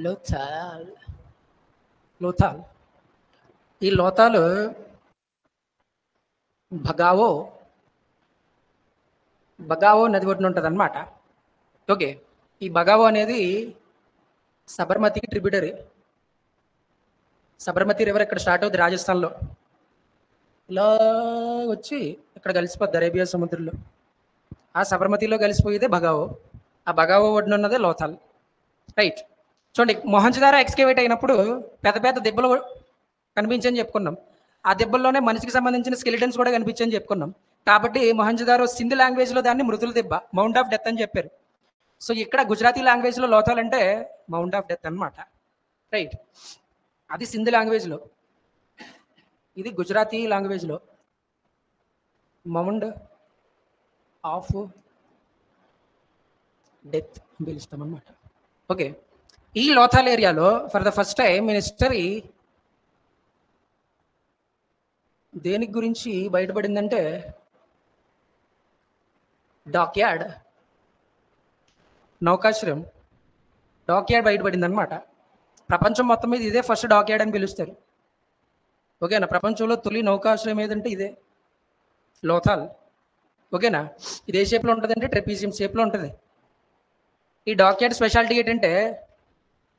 లోథాల్ లోథాల్ ఈ లోతాలు భగావో నది ఒడ్డున ఉంటుంది అనమాట. ఓకే, ఈ బగావో అనేది సబర్మతికి ట్రిబ్యూటరీ. సబర్మతి రివర్ ఇక్కడ స్టార్ట్ అవుతుంది రాజస్థాన్లో, ఇలా వచ్చి ఇక్కడ కలిసిపోద్ది అరేబియా సముద్రంలో. ఆ సబర్మతిలో కలిసిపోయేదే బగావో. ఆ బగావో ఒడ్డున ఉన్నదే లోథాల్. రైట్, చూడండి, మొహంజదారో ఎక్స్కేవేట్ అయినప్పుడు పెద్ద పెద్ద దెబ్బలు కనిపించని చెప్పుకున్నాం. ఆ దెబ్బల్లోనే మనిషికి సంబంధించిన స్కెలిటన్స్ కూడా కనిపించని చెప్పుకున్నాం. కాబట్టి మొహంజదారో సింధు లాంగ్వేజ్లో దాన్ని మృతుల దెబ్బ, మౌంట్ ఆఫ్ డెత్ అని చెప్పారు. సో ఇక్కడ గుజరాతీ లాంగ్వేజ్లో లోథాల్ అంటే మౌంట్ ఆఫ్ డెత్ అనమాట. రైట్, అది సింధు లాంగ్వేజ్లో, ఇది గుజరాతీ లాంగ్వేజ్లో మౌంట్ ఆఫ్ డెత్ పిలుస్తాం అనమాట. ఓకే, ఈ లోథాల్ ఏరియాలో for the first time ministry దేనికి గురించి బయటపడిందంటే డాక్యార్డ్, నౌకాశ్రయం డాక్యార్డ్ బయటపడింది అనమాట. ప్రపంచం మొత్తం మీద ఇదే ఫస్ట్ డాక్యార్డ్ అని పిలుస్తారు. ఓకేనా, ప్రపంచంలో తొలి నౌకాశ్రయం ఏదంటే ఇదే లోథాల్. ఓకేనా, ఇది ఏ షేప్లో ఉంటుంది అంటే ట్రెపీజియం షేప్లో ఉంటుంది. ఈ డాక్యార్డ్ స్పెషాలిటీ ఏంటంటే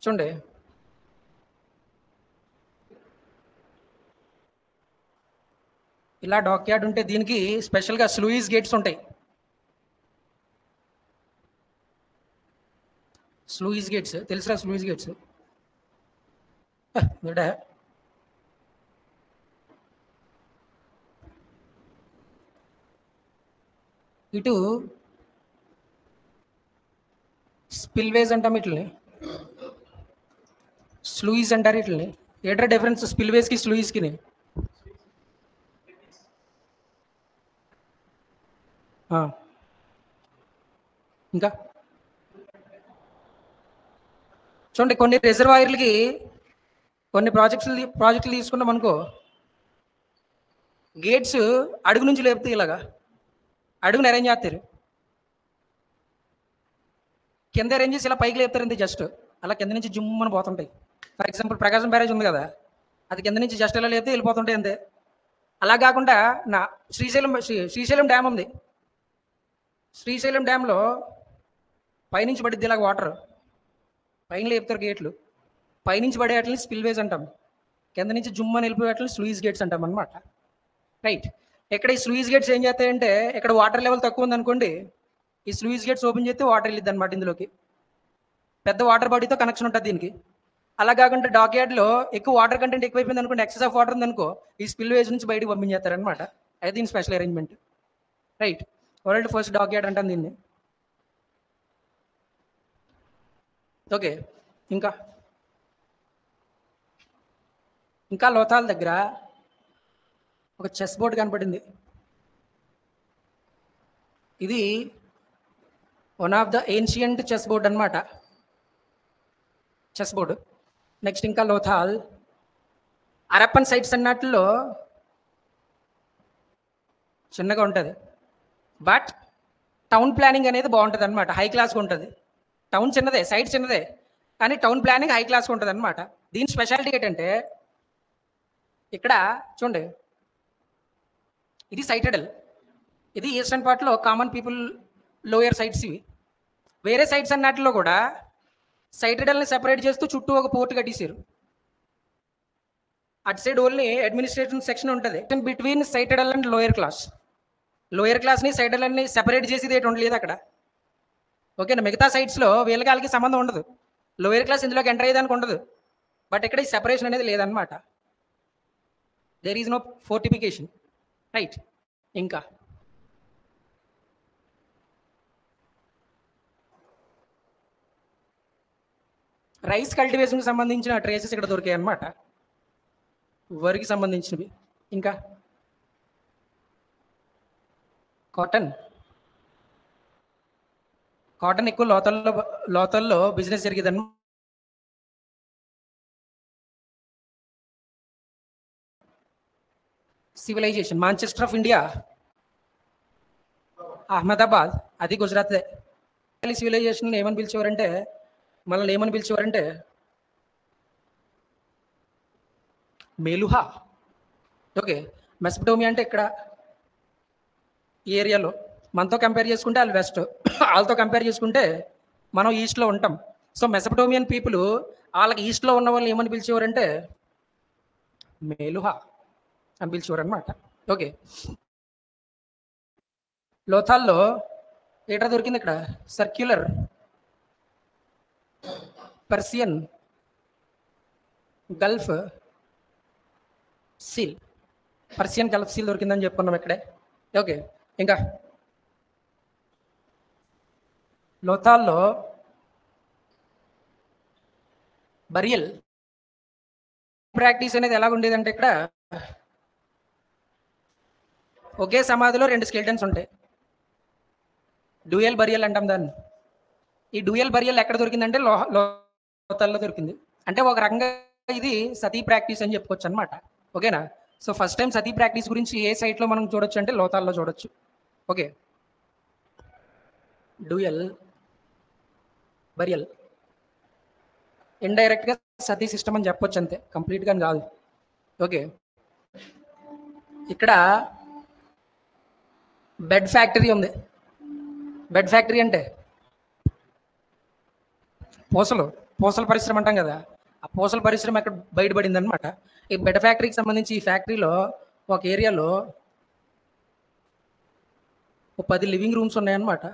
చూడండి, ఇలా డాక్యార్డ్ ఉంటే దీనికి స్పెషల్గా స్లూయిస్ గేట్స్ ఉంటాయి. స్లూయిస్ గేట్స్ తెలుసురా? స్లూయిస్ గేట్స్ ఇటు స్పిల్వేజ్ అంటాం, ఇట్లని స్లూయిస్ అంటారు. ఇట్లని ఏంటో డిఫరెన్స్ స్పిల్వేస్కి స్లూయిస్కి? ఇంకా చూడండి, కొన్ని రిజర్వాయర్లకి కొన్ని ప్రాజెక్టులు తీసుకున్నాం అనుకో, గేట్స్ అడుగు నుంచి లేపుతాయి, ఇలాగా అడుగుని అరేంజ్ చేస్తారు, కింద అరేంజ్ చేసి ఇలా పైకి లేపుతారు అంతే. జస్ట్ అలా కింద నుంచి జుమ్మని పోతుంటాయి. ఫర్ ఎగ్జాంపుల్ ప్రకాశం బ్యారేజ్ ఉంది కదా, అది కింద నుంచి జస్ట్ ఇలా లేపితే వెళ్ళిపోతుంటాయి అంతే. అలా కాకుండా నా శ్రీశైలం డ్యామ్ ఉంది. శ్రీశైలం డ్యామ్లో పైనుంచి పడిద్ది ఇలాగ వాటర్, పైన లేపుతారు గేట్లు, పైనుంచి పడే వాటిని స్పిల్వేజ్ అంటాం, కింద నుంచి జుమ్మని వెళ్ళిపోయే వాటిని స్లూయిస్ గేట్స్ అంటాం అనమాట. రైట్, ఇక్కడ ఈ స్లూయిస్ గేట్స్ ఏం చేస్తాయంటే, ఇక్కడ వాటర్ లెవెల్ తక్కువ ఉందనుకోండి, ఈ స్లూయిస్ గేట్స్ ఓపెన్ చేస్తే వాటర్ వెళ్ళిద్ది అనమాట ఇందులోకి. పెద్ద వాటర్ బాడీతో కనెక్షన్ ఉంటుంది దీనికి. అలా కాకుండా డాక్యార్డ్లో ఎక్కువ వాటర్ కంటెంట్ ఎక్కువైపోయింది అనుకోండి, ఎక్సెస్ ఆఫ్ వాటర్ ఉందనుకో, ఈ స్పిల్వేజ్ నుంచి బయటకు పంపించేస్తారనమాట. అది దీని special arrangement. Right, world first dockyard అంటాం దీన్ని. ఓకే, ఇంకా లోథాల్ దగ్గర ఒక చెస్ బోర్డ్ కనపడింది. ఇది one of the ancient chess board అనమాట, చెస్ బోర్డు. నెక్స్ట్ ఇంకా లోథాల్ హరప్పన్ సైట్స్ అన్నట్లో చిన్నగా ఉంటుంది, బట్ టౌన్ ప్లానింగ్ అనేది బాగుంటుంది అనమాట, హై క్లాస్గా ఉంటుంది. టౌన్ చిన్నదే, సైట్ చిన్నదే, కానీ టౌన్ ప్లానింగ్ హై క్లాస్గా ఉంటుంది అనమాట. దీని స్పెషాలిటీ ఏంటంటే, ఇక్కడ చూడండి, ఇది సైటడల్, ఇది ఈస్టర్న్ పార్ట్లో కామన్ పీపుల్ లోయర్ సైట్స్. ఇవి వేరే సైట్స్ అన్నట్లో కూడా సైటడల్ని సెపరేట్ చేస్తూ చుట్టూ ఒక పోర్ట్ కట్టేశారు. అటు సైడ్ ఓన్లీ అడ్మినిస్ట్రేషన్ సెక్షన్ ఉంటుంది between citadel and lower class. Lower క్లాస్ని సైటడల్ని సెపరేట్ చేసేది ఏంటి ఉండలేదు అక్కడ. ఓకేనా, మిగతా సైట్స్లో వీళ్ళకి వాళ్ళకి సంబంధం ఉండదు, లోయర్ క్లాస్ ఇందులోకి ఎంటర్ అయ్యేదానికి ఉండదు. బట్ ఇక్కడ ఈ సెపరేషన్ అనేది లేదనమాట, there is no fortification. Right, ఇంకా రైస్ కల్టివేషన్కి సంబంధించిన ట్రేసెస్ ఇక్కడ దొరికాయి అన్నమాట, వరికి సంబంధించినవి. ఇంకా కాటన్ ఎక్కువ లోతల్లో బిజినెస్ జరిగేదన్న. Civilization Manchester of India, Ahmedabad, అది గుజరాత్. సివిలైజేషన్ ఏమని పిలిచేవారంటే, మనల్ని ఏమని పిలిచేవారంటే మేలుహా. ఓకే, మెసపటోమియా అంటే ఇక్కడ ఈ ఏరియాలో. మనతో కంపేర్ చేసుకుంటే వాళ్ళు వెస్ట్, వాళ్ళతో కంపేర్ చేసుకుంటే మనం ఈస్ట్లో ఉంటాం. సో మెసపటోమియన్ పీపుల్ వాళ్ళకి ఈస్ట్లో ఉన్న వాళ్ళు ఏమని పిలిచేవారంటే మేలుహా అని పిలిచేవారు అనమాట. ఓకే, లోథాల్లో ఏటా దొరికింది ఇక్కడ? Circular Persian Gulf seal. Persian Gulf seal దొరికిందని చెప్పుకున్నాం ఇక్కడే. ఓకే, ఇంకా లోథాల్లో బరియల్ ప్రాక్టీస్ అనేది ఎలా ఉండేదంటే ఇక్కడ ఒకే సమాధిలో 2 స్కెల్టన్స్ ఉంటాయి. డ్యూయల్ బరియల్ అంటాం దాన్ని. ఈ డ్యూయల్ బరియల్ ఎక్కడ దొరికిందంటే లోథాల్లో దొరికింది. అంటే ఒక రకంగా ఇది సతీ ప్రాక్టీస్ అని చెప్పుకోవచ్చు అనమాట. ఓకేనా? సో ఫస్ట్ టైం సతీ ప్రాక్టీస్ గురించి ఏ సైట్లో మనం చూడొచ్చు అంటే లోథాల్లో చూడొచ్చు. ఓకే, డ్యూయల్ బరియల్ ఇండైరెక్ట్గా సతీ సిస్టమ్ అని చెప్పొచ్చు అంతే, కంప్లీట్గా కాదు. ఓకే, ఇక్కడ బెడ్ ఫ్యాక్టరీ ఉంది. బెడ్ ఫ్యాక్టరీ అంటే పూసల పరిశ్రమ అంటాం కదా, ఆ పూసల పరిశ్రమ ఎక్కడ బయటపడింది అనమాట. ఈ బెడ్ ఫ్యాక్టరీకి సంబంధించి ఈ ఫ్యాక్టరీలో ఒక ఏరియాలో 10 లివింగ్ రూమ్స్ ఉన్నాయన్నమాట.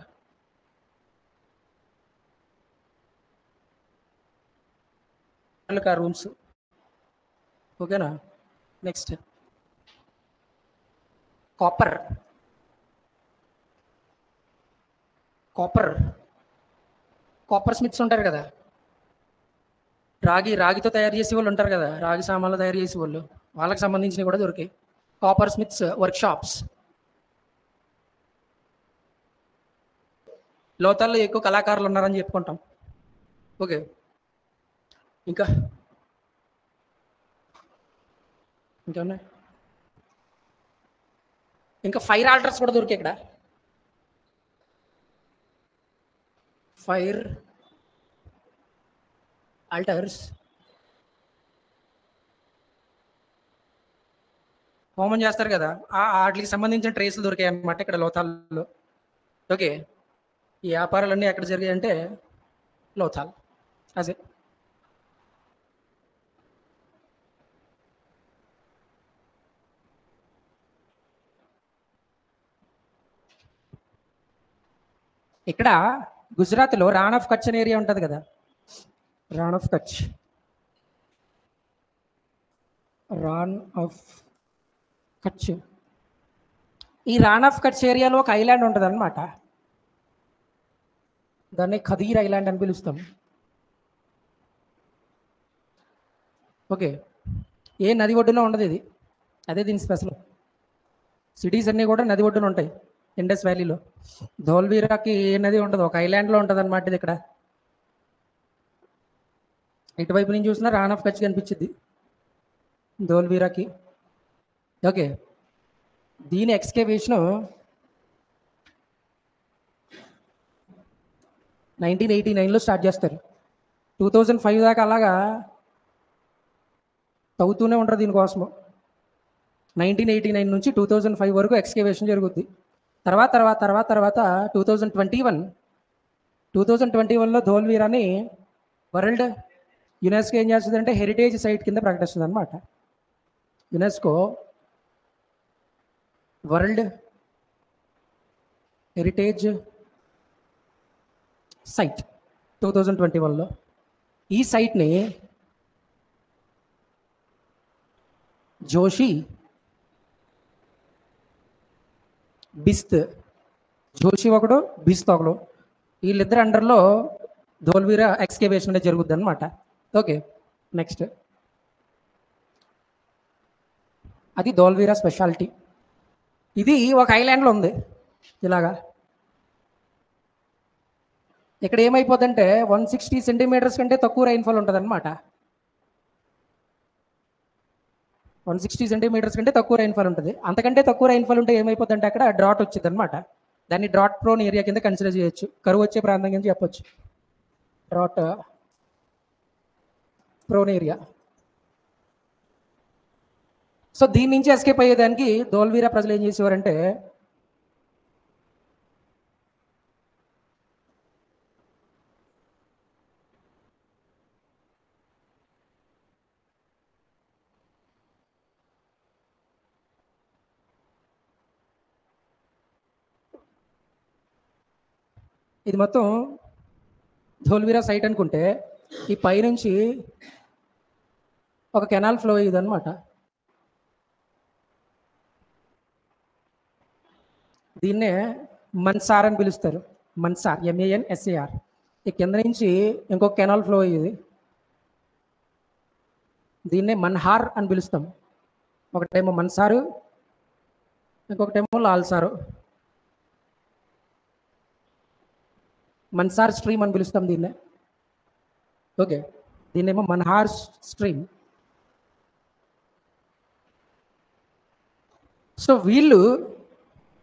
రూమ్స్. ఓకేనా? Next copper. కాపర్ స్మిత్స్ ఉంటారు కదా, రాగితో తయారు చేసే వాళ్ళు ఉంటారు కదా, రాగి సామాన్లు తయారు చేసే వాళ్ళు, వాళ్ళకి సంబంధించినవి కూడా దొరికాయి. Coppersmiths workshops. లోతాల్లో ఎక్కువ కళాకారులు ఉన్నారని చెప్పుకుంటాం. ఓకే, ఇంకా ఇంకేమున్నాయి? ఇంకా ఫైర్ ఆల్టర్స్ కూడా దొరికాయి ఇక్కడ. ఫైర్ ఆల్టర్స్ హోమం చేస్తారు కదా, వాటికి సంబంధించిన ట్రేసులు దొరికాయి అన్నమాట ఇక్కడ లోతాల్లో. ఓకే, ఈ వ్యాపారాలన్నీ ఎక్కడ జరిగాయి అంటే లోతాల్. అదే ఇక్కడ గుజరాత్లో రాన్ ఆఫ్ కచ్ అనే ఏరియా ఉంటుంది కదా, రాన్ ఆఫ్ కచ్ ఈ రాన్ ఆఫ్ కచ్ ఏరియాలో ఒక ఐలాండ్ ఉంటుంది అనమాట. దాన్ని ఖదీర్ ఐలాండ్ అని పిలుస్తాం. ఓకే, ఏ నది ఒడ్డున ఉండదు ఇది, అదే దీని స్పెషల్. సిటీస్ అన్నీ కూడా నది ఒడ్డున ఉంటాయి. ఇండస్ వ్యాలీలో ధోల్వీరాకి ఏ నది ఉండదు, ఒక ఐలాండ్లో ఉంటుంది అనమాట. ఇది ఇక్కడ ఇటువైపు నుంచి చూసినా రాన్ ఆఫ్ కచ్ కనిపించింది ధోల్వీరాకి. ఓకే, దీని ఎక్స్కేవేషను 1989లో స్టార్ట్ చేస్తారు. 2005 దాకా అలాగా తవ్వుతూనే ఉంటారు దీనికోసము. 1989 నుంచి 2005 వరకు ఎక్స్కేవేషన్ జరుగుద్ది. తర్వాత 2021లో ధోల్వీరాని వరల్డ్ యునెస్కో ఏం చేస్తుందంటే హెరిటేజ్ సైట్ కింద ప్రకటిస్తుంది అనమాట. యునెస్కో వరల్డ్ హెరిటేజ్ సైట్ 2021లో. ఈ సైట్ని జోషి బిస్త్, జోషి ఒకడు, బిస్త్ ఒకడు, వీళ్ళిద్దరు అండర్లో ధోల్వీరా ఎక్స్కేవేషన్ అనేది జరుగుద్ది అనమాట. ఓకే, నెక్స్ట్ అది ధోల్వీరా స్పెషాలిటీ. ఇది ఒక ఐలాండ్లో ఉంది ఇలాగా. ఇక్కడ ఏమైపోతుందంటే 160 సెంటీమీటర్స్ కంటే తక్కువ రైన్ఫాల్ ఉంటుంది అనమాట. 160 సెంటీమీటర్స్ కంటే తక్కువ రైన్ఫాల్ ఉంటుంది. అంతకంటే తక్కువ రైన్ఫాల్ ఉంటే ఏమైపోతుందంటే అక్కడ డ్రాట్ వచ్చింది అనమాట. దాన్ని డ్రాట్ ప్రోన్ ఏరియా కింద కన్సిడర్ చేయొచ్చు, కరువు వచ్చే ప్రాంతం కింద చెప్పొచ్చు. Drought prone area. సో దీని నుంచి ఎస్కేప్ అయ్యేదానికి ధోల్వీరా ప్రజలు ఏం చేసేవారంటే ఇది మొత్తం ధోల్వీరా సైట్ అనుకుంటే ఈ పైనుంచి ఒక కెనాల్ ఫ్లో అయ్యేది అనమాట. దీన్నే మన్సార్ అని పిలుస్తారు. మన్సార్, MANSAR. ఈ కింద నుంచి ఇంకొక కెనాల్ ఫ్లో అయ్యేది, దీన్నే మన్హార్ అని పిలుస్తాం. ఒకటేమో మన్సారు, ఇంకొకటేమో లాల్సారు. మన్సార్ స్ట్రీమ్ అని పిలుస్తాం దీన్నే. ఓకే, దీన్నేమో మన్హార్ స్ట్రీమ్. సో వీళ్ళు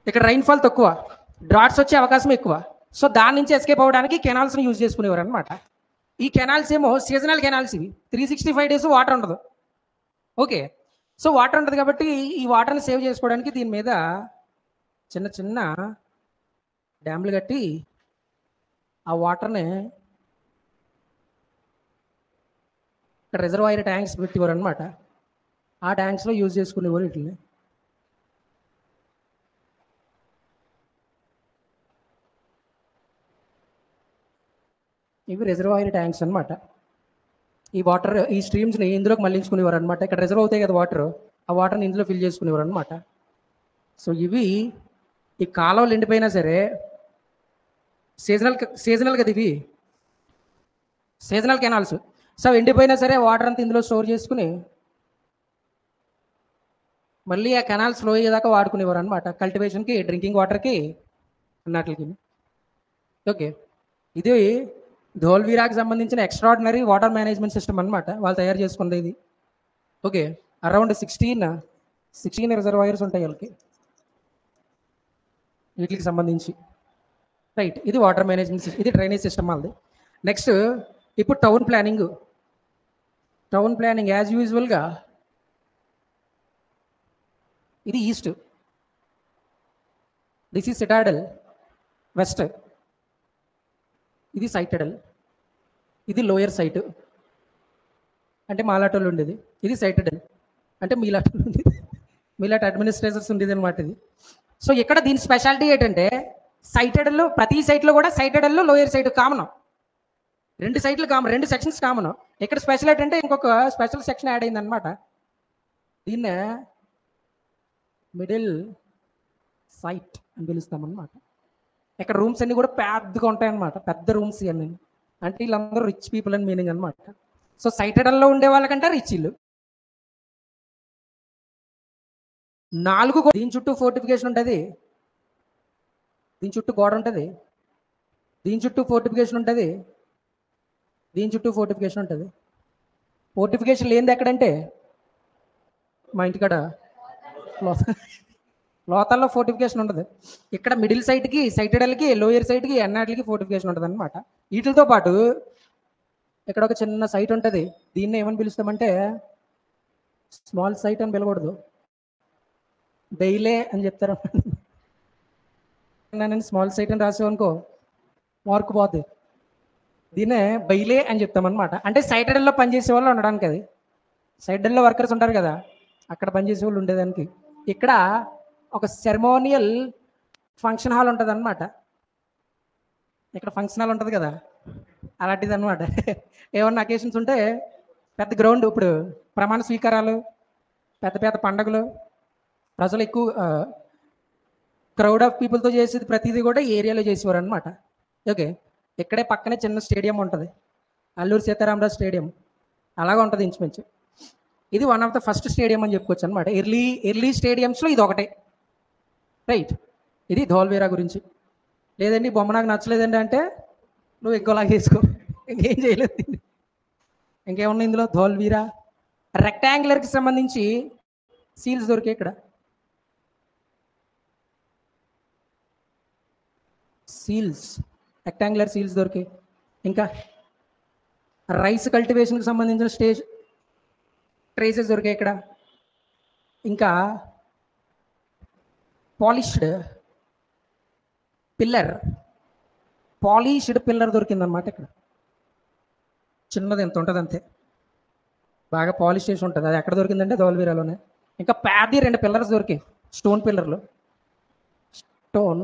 ఇక్కడ రైన్ఫాల్ తక్కువ, డ్రాట్స్ వచ్చే అవకాశం ఎక్కువ. సో దాని నుంచి ఎస్కేప్ అవ్వడానికి కెనాల్స్ని యూజ్ చేసుకునేవారు అనమాట. ఈ కెనాల్స్ ఏమో సీజనల్ కెనాల్స్, ఇవి 365 days వాటర్ ఉండదు. ఓకే, సో వాటర్ ఉండదు కాబట్టి ఈ వాటర్ని సేవ్ చేసుకోవడానికి దీని మీద చిన్న చిన్న డ్యామ్లు కట్టి ఆ వాటర్ని రిజర్వాయర్ ట్యాంక్స్ పెట్టేవారు అనమాట. ఆ ట్యాంక్స్లో యూజ్ చేసుకునేవారు వీటిని. ఇవి రిజర్వాయర్ ట్యాంక్స్ అనమాట. ఈ వాటర్, ఈ స్ట్రీమ్స్ని ఇందులోకి మళ్ళించుకునేవారు అనమాట. ఇక్కడ రిజర్వ్ అవుతాయి కదా వాటర్, ఆ వాటర్ని ఇందులో ఫిల్ చేసుకునేవారు అనమాట. సో ఇవి ఈ కాలువలు ఎండిపోయినా సరే సీజనల్ కదా, ఇవి సీజనల్ కెనాల్స్. సో ఎండిపోయినా సరే వాటర్ అంతా ఇందులో స్టోర్ చేసుకుని మళ్ళీ ఆ కెనాల్స్ ఫ్లో అయ్యేదాకా వాడుకునేవారు అనమాట, కల్టివేషన్కి, డ్రింకింగ్ వాటర్కి, అన్నట్లకి. ఓకే, ఇది ధోల్వీరాకి సంబంధించిన ఎక్స్ట్రాడినరీ వాటర్ మేనేజ్మెంట్ సిస్టమ్ అనమాట, వాళ్ళు తయారు చేసుకున్నది ఇది. ఓకే, అరౌండ్ 16 రిజర్వాయర్స్ ఉంటాయి వాళ్ళకి వీటికి సంబంధించి. రైట్, ఇది వాటర్ మేనేజ్మెంట్ సిస్టమ్, ఇది డ్రైనేజ్ సిస్టమ్ వాళ్ళది. నెక్స్ట్ ఇప్పుడు టౌన్ ప్లానింగ్ యాజ్ యూజువల్గా ఇది east, this is Citadel west, ఇది సైటడల్, ఇది లోయర్ సైట్ అంటే మాలాటోళ్ళు ఉండేది, ఇది సైటడల్ అంటే మీలాటోళ్ళు ఉండేది, మీలాట్ అడ్మినిస్ట్రేటర్స్ ఉండేది అనమాట ఇది. సో ఇక్కడ దీని స్పెషాలిటీ ఏంటంటే సైటడల్లో, ప్రతి సైట్లో కూడా సైటడల్లో లోయర్ సైట్ కామన్, 2 సైట్లు కామన్, 2 సెక్షన్స్ కామన్. ఇక్కడ స్పెషల్ ఏంటంటే ఇంకొక స్పెషల్ సెక్షన్ యాడ్ అయింది అనమాట, దీన్నే మిడిల్ సైట్ అని పిలుస్తాం అనమాట. ఇక్కడ రూమ్స్ అన్ని కూడా పెద్దగా ఉంటాయన్నమాట, పెద్ద రూమ్స్ ఇవన్నీ, అంటే వీళ్ళందరూ రిచ్ పీపుల్ అని మీనింగ్ అనమాట. సో సైటడల్లో ఉండే వాళ్ళకంటే రిచ్ ఇల్లు. 4 దీని చుట్టూ ఫోర్టిఫికేషన్ ఉంటుంది, దీని చుట్టూ గోడ ఉంటుంది, దీని చుట్టూ ఫోర్టిఫికేషన్ ఉంటుంది, దీని చుట్టూ ఫోర్టిఫికేషన్ ఉంటుంది. ఫోర్టిఫికేషన్ లేనిది ఎక్కడంటే మా ఇంటికాడ లోతల్లో ఫోర్టిఫికేషన్ ఉంటుంది. ఇక్కడ మిడిల్ సైట్కి, సైటడల్కి, లోయర్ సైట్కి, అన్నిటికి ఫోర్టిఫికేషన్ ఉంటుంది అనమాట. వీటితో పాటు ఇక్కడ ఒక చిన్న సైట్ ఉంటుంది, దీన్ని ఏమని పిలుస్తామంటే స్మాల్ సైట్ అని పిలకూడదు, బెయిలే అని చెప్తారు. నేను స్మాల్ సైట్ అని రాసామనుకో మార్కు పోద్ది, దీన్నే బెయిలే అని చెప్తామన్నమాట. అంటే సైటడల్లో పనిచేసే వాళ్ళు ఉండడానికి, అది సైటడల్లో వర్కర్స్ ఉంటారు కదా, అక్కడ పనిచేసే వాళ్ళు ఉండేదానికి. ఇక్కడ ఒక సెరమోనియల్ ఫంక్షన్ హాల్ ఉంటుంది అనమాట, ఇక్కడ ఫంక్షన్ హాల్ ఉంటుంది కదా, అలాంటిది అనమాట. ఏమన్నా అకేషన్స్ ఉంటే పెద్ద గ్రౌండ్, ఇప్పుడు ప్రమాణ స్వీకారాలు, పెద్ద పెద్ద పండుగలు, ప్రజలు ఎక్కువ క్రౌడ్ ఆఫ్ పీపుల్తో చేసేది ప్రతిదీ కూడా ఈ ఏరియాలో చేసేవారు అనమాట. ఓకే, ఇక్కడే పక్కనే చిన్న స్టేడియం ఉంటుంది, అల్లూరి సీతారామరాజు స్టేడియం, అలాగా ఉంటుంది ఇంచుమించు. ఇది one of the first stadium అని చెప్పుకోవచ్చు అనమాట, ఎర్లీ స్టేడియంస్లో ఇది ఒకటే. రైట్, ఇది ధోల్వీరా గురించి. లేదండి బొమ్మ నాకు నచ్చలేదండి అంటే నువ్వు ఇంకోలాగా వేసుకో, ఇంకేం చేయలేదు. ఇంకేమున్నాయి ఇందులో? ధోల్వీరా రెక్టాంగులర్కి సంబంధించి సీల్స్ దొరికాయి ఇక్కడ, సీల్స్, రెక్టాంగులర్ సీల్స్ దొరికాయి. ఇంకా రైస్ కల్టివేషన్కి సంబంధించిన ట్రేసెస్ దొరికాయి ఇక్కడ. ఇంకా పాలిష్డ్ పిల్లర్, పాలిష్డ్ పిల్లర్ దొరికిందనమాట ఇక్కడ. చిన్నది ఎంత ఉంటుంది అంతే, బాగా పాలిష్ చేసి ఉంటుంది. అది ఎక్కడ దొరికిందంటే ధోలవీరాలోనే. ఇంకా ప్యాది 2 పిల్లర్స్ దొరికాయి, స్టోన్ పిల్లర్లు, స్టోన్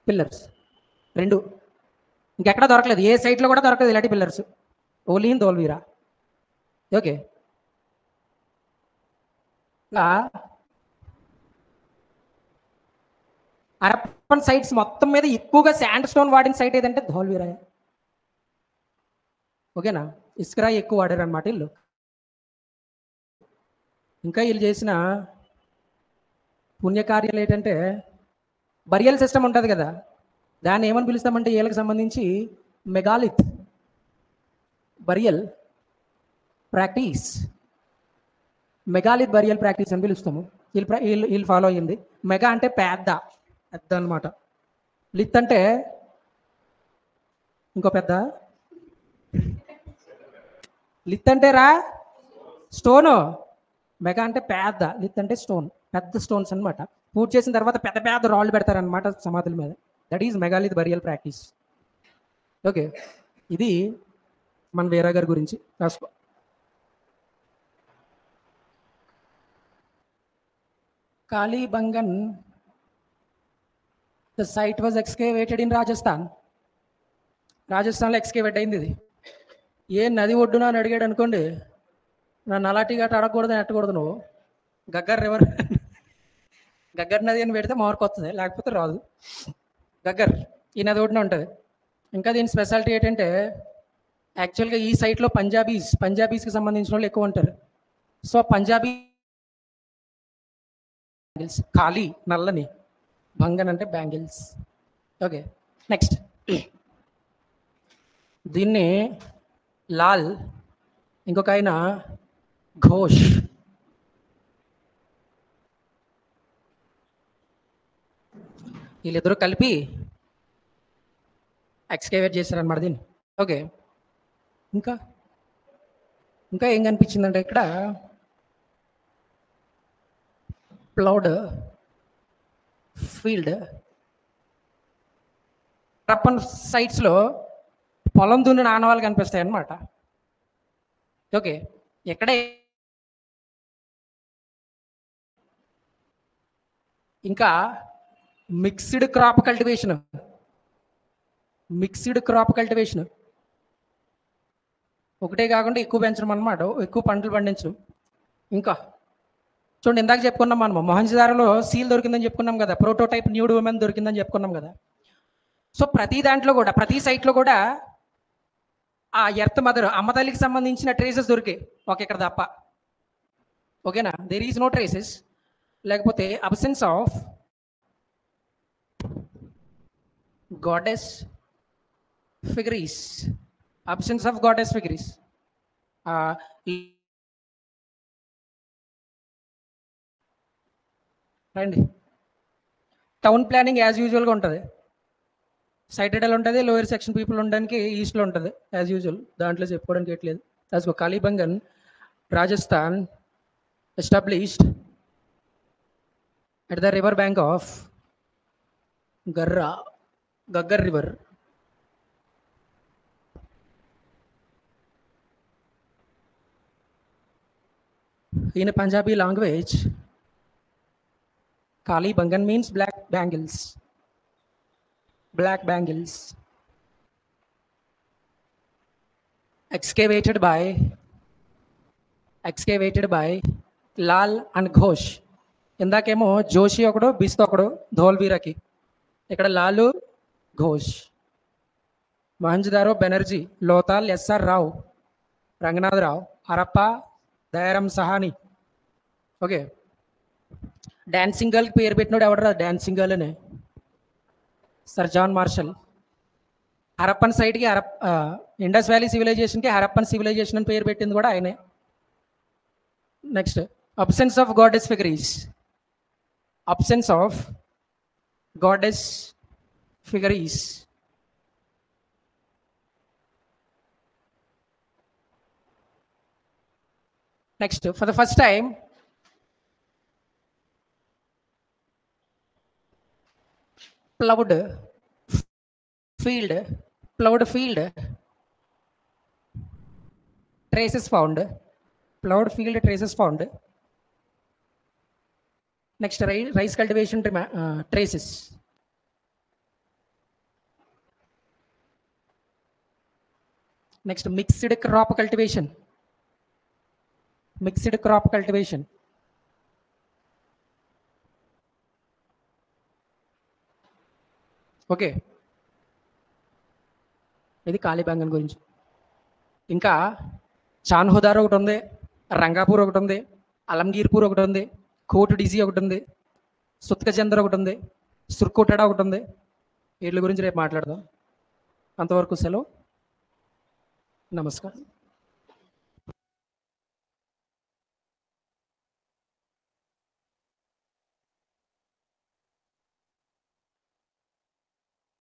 పిల్లర్స్ 2. ఇంకెక్కడ దొరకలేదు, ఏ సైట్లో కూడా దొరకలేదు ఇలాంటి pillars, only in Dholavira. Okay. ఇలా హరప్పన్ సైట్స్ మొత్తం మీద ఎక్కువగా శాండ్ స్టోన్ వాడిన సైట్ ఏదంటే ధోలవీరా. ఓకేనా, ఇసుకరాయి ఎక్కువ వాడారు అనమాట వీళ్ళు. ఇంకా వీళ్ళు చేసిన పుణ్యకార్యాలు ఏంటంటే బరియల్ సిస్టమ్ ఉంటుంది కదా, దాన్ని ఏమని పిలుస్తామంటే వీళ్ళకి సంబంధించి megalith burial practice, megalith burial practice అని పిలుస్తాము. వీళ్ళు ఫాలో అయ్యింది. మెగా అంటే పెద్ద పెద్ద అనమాట, లిత్ అంటే ఇంకో పెద్ద, లిత్ అంటే రా స్టోను, మెగా అంటే పెద్ద, లిత్ అంటే స్టోన్, పెద్ద స్టోన్స్ అనమాట. పూజ చేసిన తర్వాత పెద్ద పెద్ద రాళ్ళు పెడతారనమాట సమాధుల మీద. That is megalith burial practice. Okay, ఇది మన వీరా గారి గురించి రాసుకో. Kalibangan, the site was excavated in Rajasthan. రాజస్థాన్లో ఎక్స్కేవేట్ అయింది ఇది. ఏ నది ఒడ్డున అని అడిగాడు అనుకోండి, నన్ను అలాంటి గట్ట అడగకూడదు, ఎట్టకూడదు నువ్వు. గగ్గర్ రివర్, గగ్గర్ నది అని పెడితే మార్క్ వస్తుంది, లేకపోతే రాదు. గగ్గర్ ఈ నది ఒడ్డున ఉంటుంది. ఇంకా దీని స్పెషాలిటీ ఏంటంటే యాక్చువల్గా ఈ సైట్లో పంజాబీస్కి సంబంధించిన వాళ్ళు ఎక్కువ ఉంటారు. సో పంజాబీ బ్యాంగిల్స్, ఖాళీ నల్లని, బంగన్ అంటే బ్యాంగిల్స్. ఓకే, నెక్స్ట్ దీన్ని లాల్, ఇంకొక ఆయన ఘోష్. వీళ్ళిద్దరూ కలిపి ఎక్స్కేవేట్ చేశారనమాట దీన్ని. ఓకే, ఇంకా ఇంకా ఏం కనిపించిందంటే ఇక్కడ ప్లౌడ్ ఫీల్డ్, హరప్పన్ సైట్స్లో పొలం దున్నిన ఆనవాళ్ళు కనిపిస్తాయి అన్నమాట. ఓకే, ఎక్కడే ఇంకా మిక్స్డ్ క్రాప్ కల్టివేషన్, ఒకటే కాకుండా ఎక్కువ పెంచడం అనమాట, ఎక్కువ పంటలు పండించడం. ఇంకా చూడండి, ఇందాక చెప్పుకున్నాం మనం మొహంజదారోలో సీల్ దొరికిందని చెప్పుకున్నాం కదా, ప్రోటోటైప్ న్యూడ్ ఉమెన్ దొరికిందని చెప్పుకున్నాం కదా. సో ప్రతి దాంట్లో కూడా, ప్రతి సైట్లో కూడా ఆ ఎర్త్ మదర్, అమ్మ తల్లికి సంబంధించిన ట్రేసెస్ దొరికాయి, ఒక ఇక్కడ తప్ప. ఓకేనా, దేర్ ఈజ్ నో ట్రేసెస్, లేకపోతే అబ్సెన్స్ ఆఫ్ గాడెస్ ఫిగరీస్, రండి. టౌన్ ప్లానింగ్ యాజ్ యూజువల్గా ఉంటుంది, సైటెడల్ ఉంటుంది, లోయర్ సెక్షన్ పీపుల్ ఉండడానికి ఈస్ట్లో ఉంటుంది యాజ్ యూజువల్, దాంట్లో చెప్పుకోవడానికి ఎట్లేదు. As Kalibangan Rajasthan established at the river bank of Gaggar river. In a Punjabi language, Kalibangan means black bangles. Excavated by Lal and Ghosh. ఇందాకేమో జోషి ఒకడు, బిస్త్ ఒకడు ధోల్వీరాకి. ఇక్కడ Lal, Ghosh. Mohenjodaro Banerjee, Lothal S R Rao, Ranganatha Rao, Harappa Dayaram Sahni. Okay, dancing గర్ల్కి పేరు పెట్టినోడు ఎవడరా, డాన్సింగ్ గర్ల్ అని సర్ జాన్ మార్షల్. హరప్పన్ సైట్కి ఇండస్ వ్యాలీ సివిలైజేషన్కి హరప్పన్ సివిలైజేషన్ అని పేరు పెట్టింది కూడా ఆయనే. Next absence of goddess figures. Next, for the first time plowed field, plowed field, traces found, plowed field, traces found. Next, rice cultivation traces. Next, mixed crop cultivation. Mixed crop cultivation. Okay, ఇది కాళీబంగన్ గురించి. ఇంకా చాన్హుదార్ ఒకటి ఉంది, రంగాపూర్ ఒకటి ఉంది, అలంగీర్పూర్ ఒకటి ఉంది, coat Digi ఒకటి ఉంది, సుత్కచందర్ ఒకటి ఉంది, సుర్కోటడా ఒకటి ఉంది. వీటి గురించి రేపు మాట్లాడదాం. అంతవరకు సెలవు. నమస్కారం.